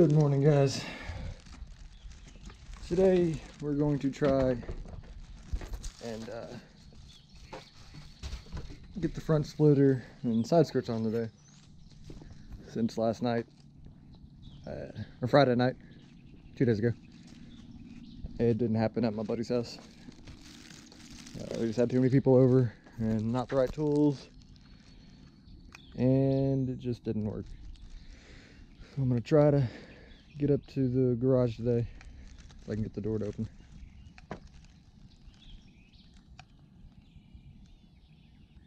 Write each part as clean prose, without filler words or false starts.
Good morning, guys. Today we're going to try and get the front splitter and side skirts on today. Since last night, or Friday night, 2 days ago, it didn't happen at my buddy's house. We just had too many people over and not the right tools, and it just didn't work. So I'm gonna try to get up to the garage today if I can get the door to open.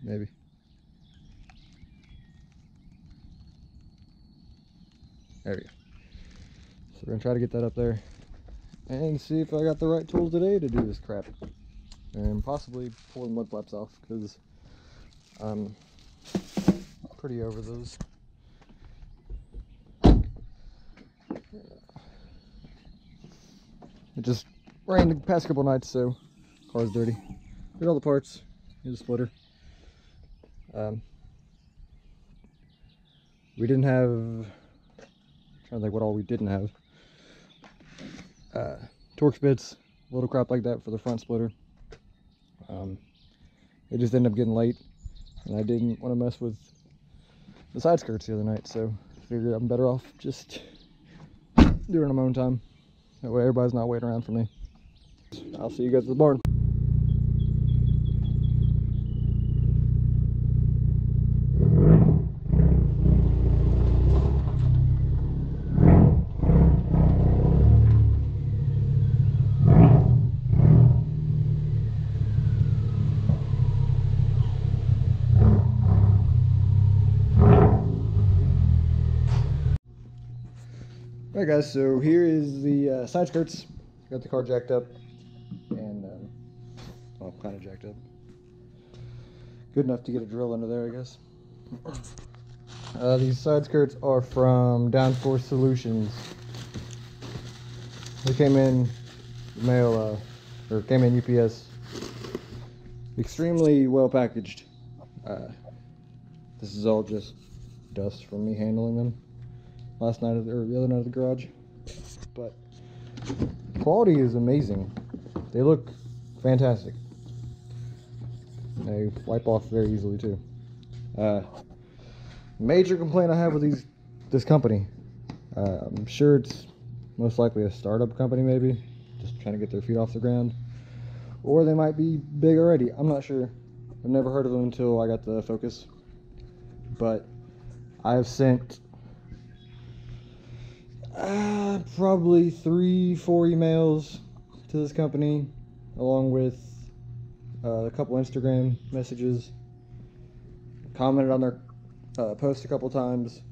Maybe. There we go. So we're gonna try to get that up there and see if I got the right tools today to do this crap, and possibly pull the mud flaps off, because I'm pretty over those. It just rained the past couple nights, so car's dirty. Get all the parts. Here's a splitter. We didn't have, I'm trying to think what all we didn't have. Torx bits, little crap like that for the front splitter. It just ended up getting late, and I didn't want to mess with the side skirts the other night, so I figured I'm better off just doing it on my own time. That way everybody's not waiting around for me. I'll see you guys at the barn. Alright guys, so here is the side skirts. Got the car jacked up, and well, kind of jacked up. Good enough to get a drill under there, I guess. These side skirts are from Downforce Solutions. They came in mail, or came in UPS. Extremely well packaged. This is all just dust from me handling them last night, or the other night at the garage. But quality is amazing. They look fantastic. They wipe off very easily too. Major complaint I have with this company. I'm sure it's most likely a startup company, maybe just trying to get their feet off the ground, or they might be big already. I'm not sure. I've never heard of them until I got the Focus. But I've sent probably 3-4 emails to this company, along with a couple Instagram messages. Commented on their post a couple times.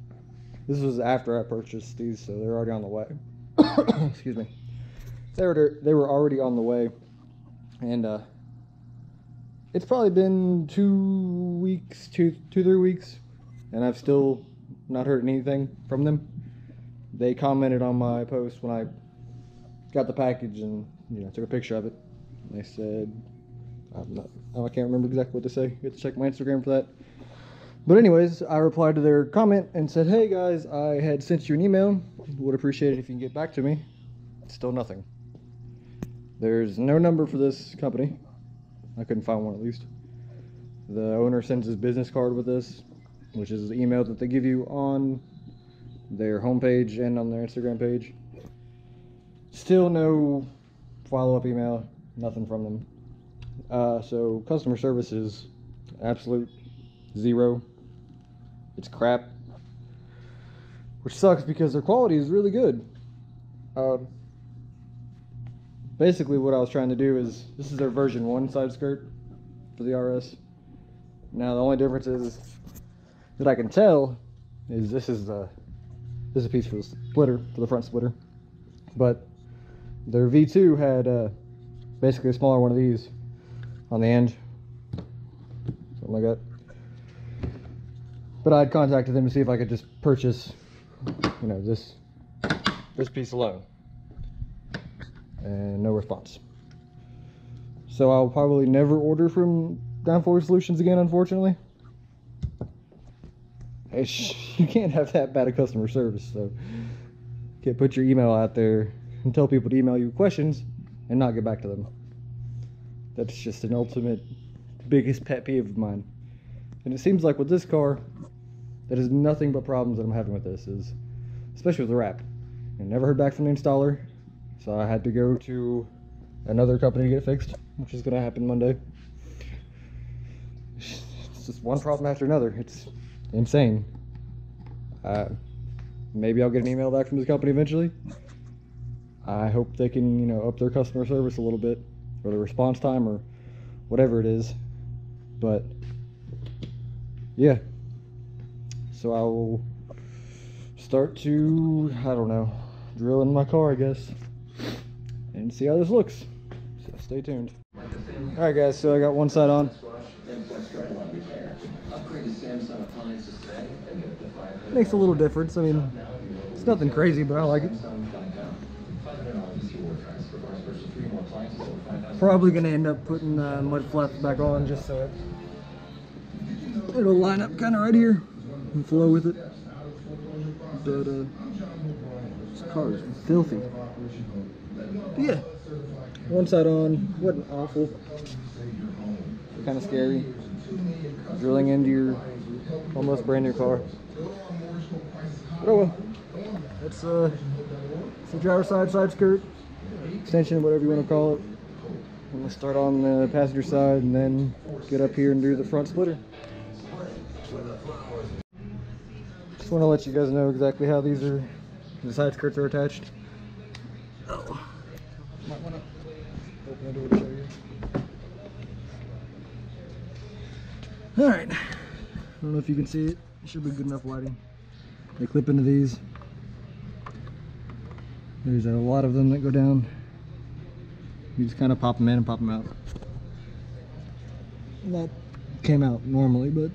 This was after I purchased these, so they're already on the way. Excuse me. They were already on the way, and it's probably been 2 weeks, 2-3 weeks, and I've still not heard anything from them. They commented on my post when I got the package and, took a picture of it. And they said, I can't remember exactly what to say. You have to check my Instagram for that. But anyways, I replied to their comment and said, hey guys, I had sent you an email. Would appreciate it if you can get back to me. Still nothing. There's no number for this company. I couldn't find one, at least. The owner sends his business card with this, which is the email that they give you on their homepage and on their Instagram page. Still no follow-up email, nothing from them. So customer service is absolute zero. It's crap, which sucks because their quality is really good. Basically what I was trying to do is, this is their version 1 side skirt for the RS. Now the only difference is that I can tell is this is a piece for the splitter, for the front splitter. But their V2 had basically a smaller one of these on the end, something like that. But I had contacted them to see if I could just purchase, this piece alone, and no response. So I'll probably never order from Downforce Solutions again, unfortunately. You can't have that bad of customer service, so Can't put your email out there and tell people to email you questions and not get back to them. That's just an ultimate biggest pet peeve of mine. And it seems like with this car, that is nothing but problems that I'm having with this, is especially with the wrap. I never heard back from the installer, so I had to go to another company to get it fixed, which is going to happen Monday. It's just one problem after another. It's insane. Maybe I'll get an email back from this company eventually. I hope they can, you know, up their customer service a little bit, or the response time, or whatever it is. But yeah, so I will start to, I don't know, drill in my car, I guess, and see how this looks. So stay tuned. Alright guys, so I got one side on. Makes a little difference. I mean, it's nothing crazy, but I like it. Probably gonna end up putting mud flaps back on just so it'll line up kind of right here and flow with it. But this car is filthy. But yeah, one side on, wasn't awful. Kind of scary. Drilling into your almost brand new car. But oh well. It's the driver's side skirt, extension, whatever you want to call it. I'm going to start on the passenger side and then get up here and do the front splitter. Just want to let you guys know exactly how the side skirts are attached. Oh, might want to open the door to show you. Alright, I don't know if you can see it. It should be good enough lighting. They clip into these. There's a lot of them that go down. You just kind of pop them in and pop them out. And that came out normally, but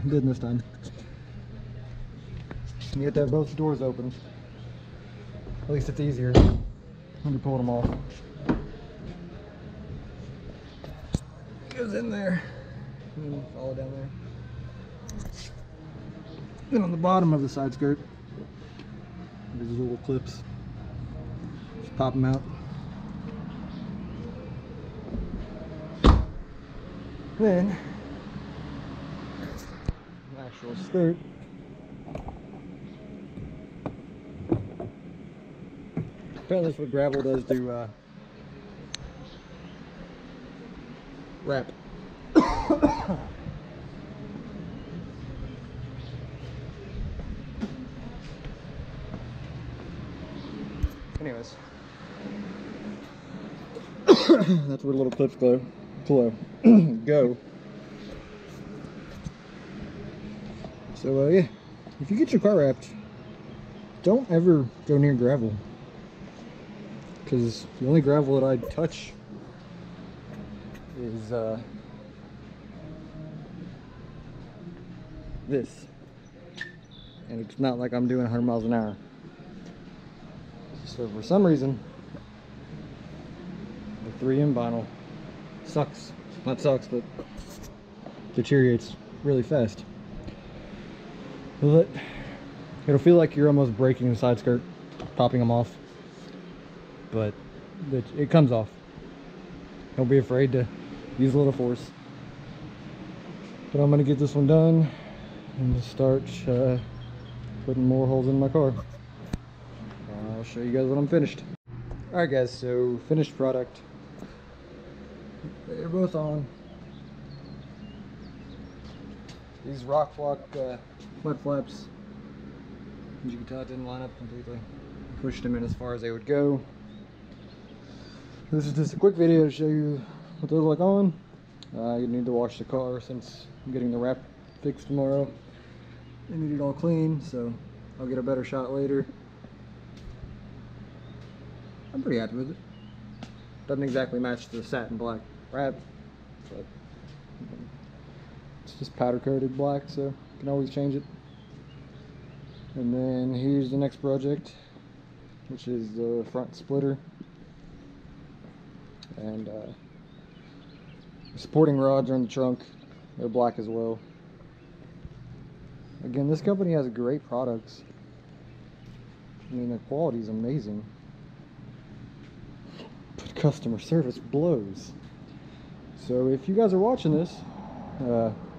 didn't this time. You have to have both doors open. At least it's easier when you pull them off. Goes in there. And then follow down there. Then on the bottom of the side skirt, there's these little clips. Just pop them out. Then, the actual skirt. Apparently that's what gravel does to wrap. Anyways, that's where the little clips go. So yeah, if you get your car wrapped, don't ever go near gravel, because the only gravel that I'd touch is this, and it's not like I'm doing 100 miles an hour. So for some reason, the 3M vinyl sucks. Not sucks, but deteriorates really fast. It'll feel like you're almost breaking the side skirt, popping them off, but it comes off. Don't be afraid to use a little force. But I'm gonna get this one done and start putting more holes in my car. I'll show you guys when I'm finished. Alright guys, so finished product. They're both on. These rock block mud flaps, as you can tell, it didn't line up completely. Pushed them in as far as they would go. This is just a quick video to show you what they look like on. You need to wash the car since I'm getting the wrap fixed tomorrow. They need it all clean, so I'll get a better shot later. I'm pretty happy with it. Doesn't exactly match the satin black wrap, but it's just powder coated black, so you can always change it. And then here's the next project, which is the front splitter. And the supporting rods are in the trunk. They're black as well. Again, this company has great products. I mean, the quality is amazing. But customer service blows. So if you guys are watching this,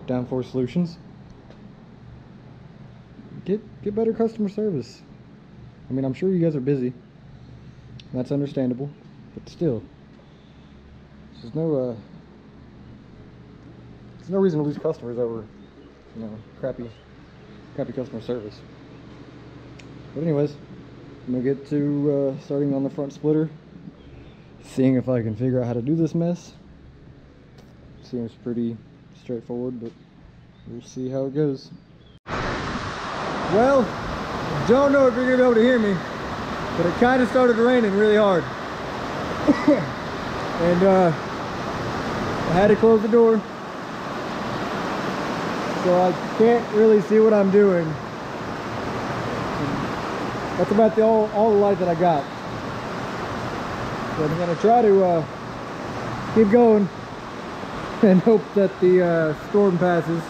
Downforce Solutions, get better customer service. I mean, I'm sure you guys are busy. That's understandable, but still, there's no reason to lose customers over, you know, crappy customer service. But anyways, I'm gonna get to starting on the front splitter, seeing if I can figure out how to do this mess. Seems pretty straightforward, but we'll see how it goes. Well, don't know if you're gonna be able to hear me, but it kind of started raining really hard. And I had to close the door, so I can't really see what I'm doing. That's about all the light that I got. So I'm gonna try to keep going and hope that the storm passes.